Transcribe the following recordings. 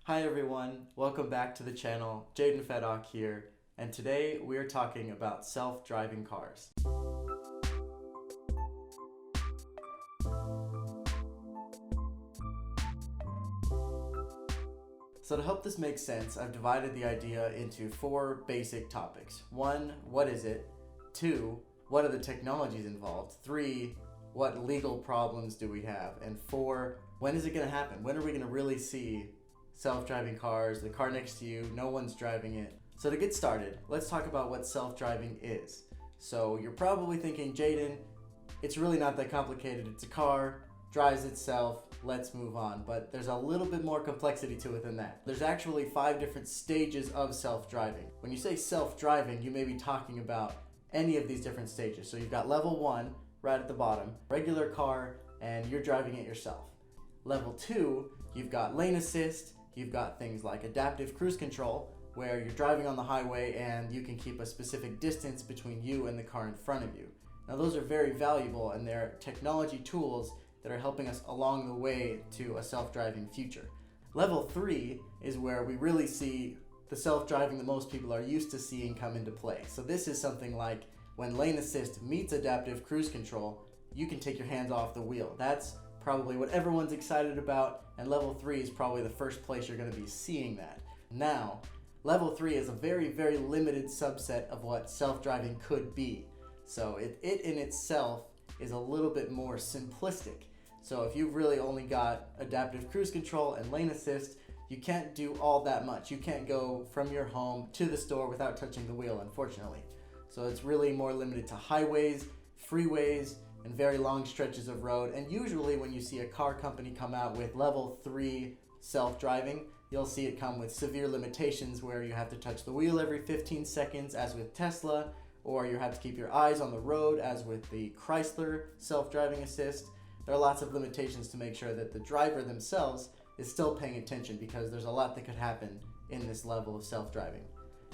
Hi everyone, welcome back to the channel. Jaden Fedok here, and today we are talking about self-driving cars. So to help this make sense, I've divided the idea into 4 basic topics. 1, what is it? 2, what are the technologies involved? 3, what legal problems do we have? And 4, when is it going to happen? When are we going to really see self-driving cars, the car next to you, no one's driving it? So to get started, let's talk about what self-driving is. So you're probably thinking, Jaden, it's really not that complicated. It's a car, drives itself, let's move on. But there's a little bit more complexity to it than that. There's actually 5 different stages of self-driving. When you say self-driving, you may be talking about any of these different stages. So you've got level 1 right at the bottom, regular car, and you're driving it yourself. Level 2, you've got lane assist, you've got things like adaptive cruise control, where you're driving on the highway and you can keep a specific distance between you and the car in front of you. Now those are very valuable, and they're technology tools that are helping us along the way to a self-driving future. Level 3 is where we really see the self-driving that most people are used to seeing come into play. So this is something like when lane assist meets adaptive cruise control, you can take your hands off the wheel. That's probably what everyone's excited about, and level 3 is probably the first place you're going to be seeing that. Now, level 3 is a very, very limited subset of what self-driving could be. So it in itself is a little bit more simplistic. So if you've really only got adaptive cruise control and lane assist, you can't do all that much. You can't go from your home to the store without touching the wheel, unfortunately. So it's really more limited to highways, freeways, and very long stretches of road. And usually when you see a car company come out with level 3 self-driving, you'll see it come with severe limitations where you have to touch the wheel every 15 seconds, as with Tesla, or you have to keep your eyes on the road, as with the Chrysler self-driving assist. There are lots of limitations to make sure that the driver themselves is still paying attention, because there's a lot that could happen in this level of self-driving.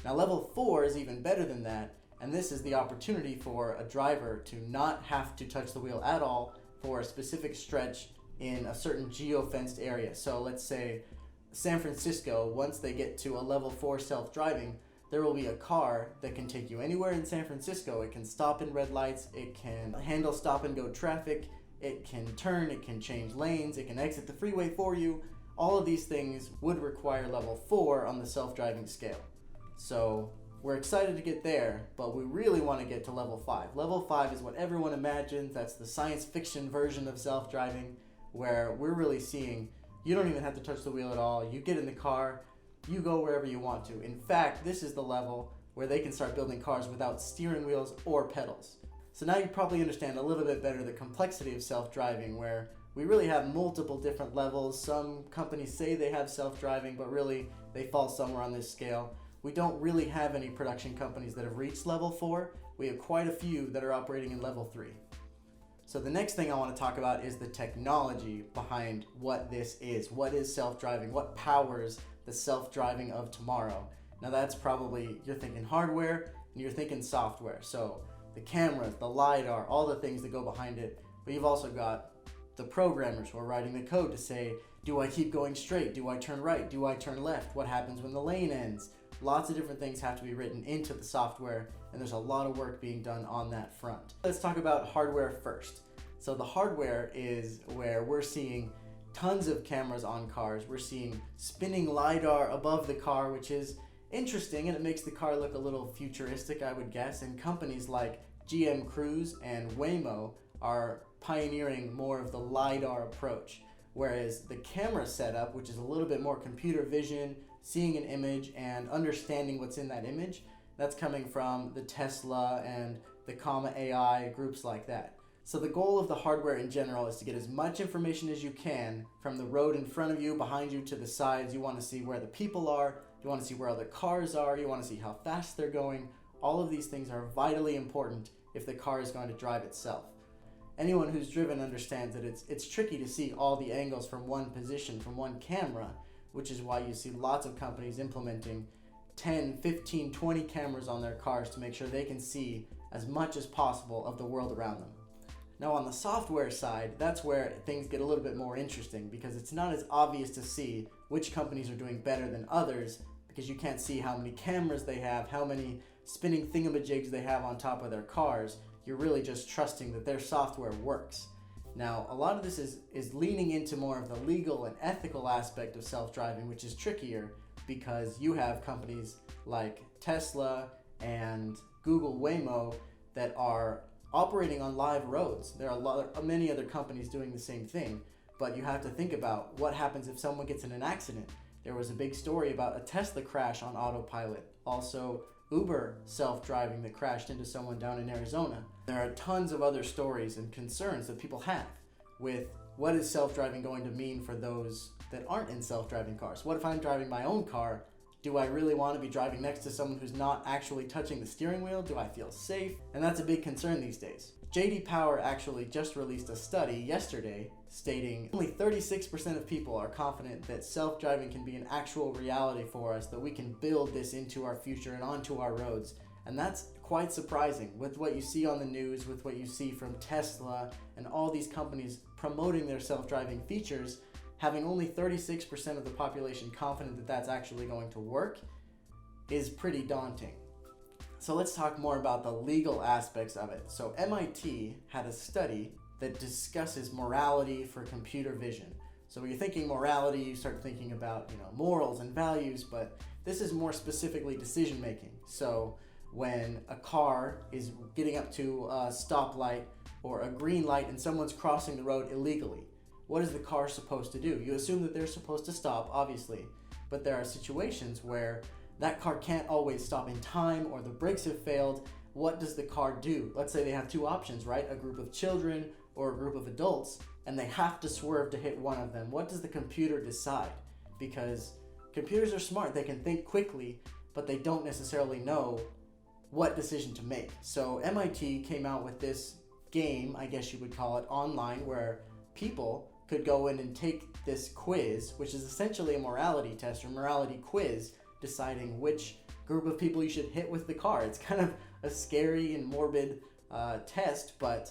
Now level 4 is even better than that, and this is the opportunity for a driver to not have to touch the wheel at all for a specific stretch in a certain geo-fenced area. So let's say San Francisco, once they get to a level 4 self-driving, there will be a car that can take you anywhere in San Francisco. It can stop in red lights, it can handle stop and go traffic, it can turn, it can change lanes, it can exit the freeway for you. All of these things would require level 4 on the self-driving scale. So we're excited to get there, but we really want to get to level 5. Level 5 is what everyone imagines. That's the science fiction version of self-driving, where we're really seeing you don't even have to touch the wheel at all. You get in the car, you go wherever you want to. In fact, this is the level where they can start building cars without steering wheels or pedals. So now you probably understand a little bit better the complexity of self-driving, where we really have multiple different levels. Some companies say they have self-driving, but really they fall somewhere on this scale. We don't really have any production companies that have reached level 4. We have quite a few that are operating in level 3. So the next thing I want to talk about is the technology behind what this is. What is self-driving? What powers the self-driving of tomorrow? Now that's probably, you're thinking hardware and you're thinking software. So the cameras, the LiDAR, all the things that go behind it. But you've also got the programmers who are writing the code to say, do I keep going straight? Do I turn right? Do I turn left? What happens when the lane ends? Lots of different things have to be written into the software, and there's a lot of work being done on that front. Let's talk about hardware first. So the hardware is where we're seeing tons of cameras on cars. We're seeing spinning LiDAR above the car, which is interesting, and it makes the car look a little futuristic, I would guess. And companies like Cruise and Waymo are pioneering more of the LiDAR approach, whereas the camera setup, which is a little bit more computer vision, seeing an image and understanding what's in that image, that's coming from the Tesla and the Comma AI, groups like that. So the goal of the hardware in general is to get as much information as you can from the road in front of you, behind you, to the sides. You want to see where the people are, you want to see where other cars are, you want to see how fast they're going. All of these things are vitally important if the car is going to drive itself. Anyone who's driven understands that it's tricky to see all the angles from one position, from one camera, which is why you see lots of companies implementing 10, 15, 20 cameras on their cars to make sure they can see as much as possible of the world around them. Now on the software side, that's where things get a little bit more interesting, because it's not as obvious to see which companies are doing better than others, because you can't see how many cameras they have, how many spinning thingamajigs they have on top of their cars. You're really just trusting that their software works. Now, a lot of this is leaning into more of the legal and ethical aspect of self-driving, which is trickier because you have companies like Tesla and Google Waymo that are operating on live roads. There are many other companies doing the same thing, but you have to think about what happens if someone gets in an accident. There was a big story about a Tesla crash on autopilot. Also, Uber self-driving that crashed into someone down in Arizona. There are tons of other stories and concerns that people have with what is self-driving going to mean for those that aren't in self-driving cars. What if I'm driving my own car? Do I really want to be driving next to someone who's not actually touching the steering wheel? Do I feel safe? And that's a big concern these days. J.D. Power actually just released a study yesterday stating only 36% of people are confident that self-driving can be an actual reality for us, that we can build this into our future and onto our roads. And that's quite surprising with what you see on the news, with what you see from Tesla and all these companies promoting their self-driving features. Having only 36% of the population confident that that's actually going to work is pretty daunting. So let's talk more about the legal aspects of it. So MIT had a study that discusses morality for computer vision. So when you're thinking morality, you start thinking about, morals and values, but this is more specifically decision making. So when a car is getting up to a stoplight or a green light and someone's crossing the road illegally, what is the car supposed to do? You assume that they're supposed to stop, obviously, but there are situations where that car can't always stop in time or the brakes have failed. What does the car do? Let's say they have two options, right? A group of children or a group of adults, and they have to swerve to hit one of them. What does the computer decide? Because computers are smart. They can think quickly, but they don't necessarily know what decision to make. So MIT came out with this game, I guess you would call it, online, where people could go in and take this quiz, which is essentially a morality test or morality quiz, deciding which group of people you should hit with the car. It's kind of a scary and morbid test, but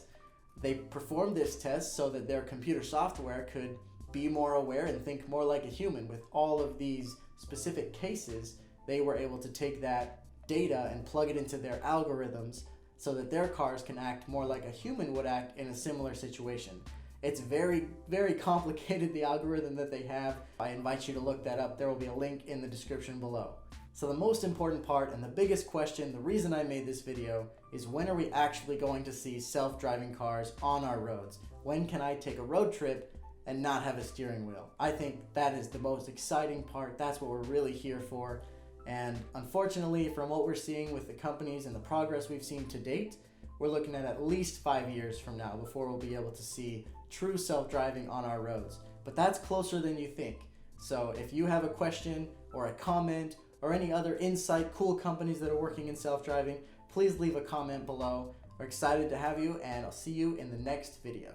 they performed this test so that their computer software could be more aware and think more like a human. With all of these specific cases, they were able to take that data and plug it into their algorithms so that their cars can act more like a human would act in a similar situation. It's very, very complicated, the algorithm that they have. I invite you to look that up. There will be a link in the description below. So the most important part and the biggest question, the reason I made this video, is when are we actually going to see self-driving cars on our roads? When can I take a road trip and not have a steering wheel? I think that is the most exciting part. That's what we're really here for. And unfortunately, from what we're seeing with the companies and the progress we've seen to date, we're looking at least 5 years from now before we'll be able to see true self-driving on our roads. But that's closer than you think. So if you have a question or a comment or any other insight, cool companies that are working in self-driving, please leave a comment below. We're excited to have you, and I'll see you in the next video.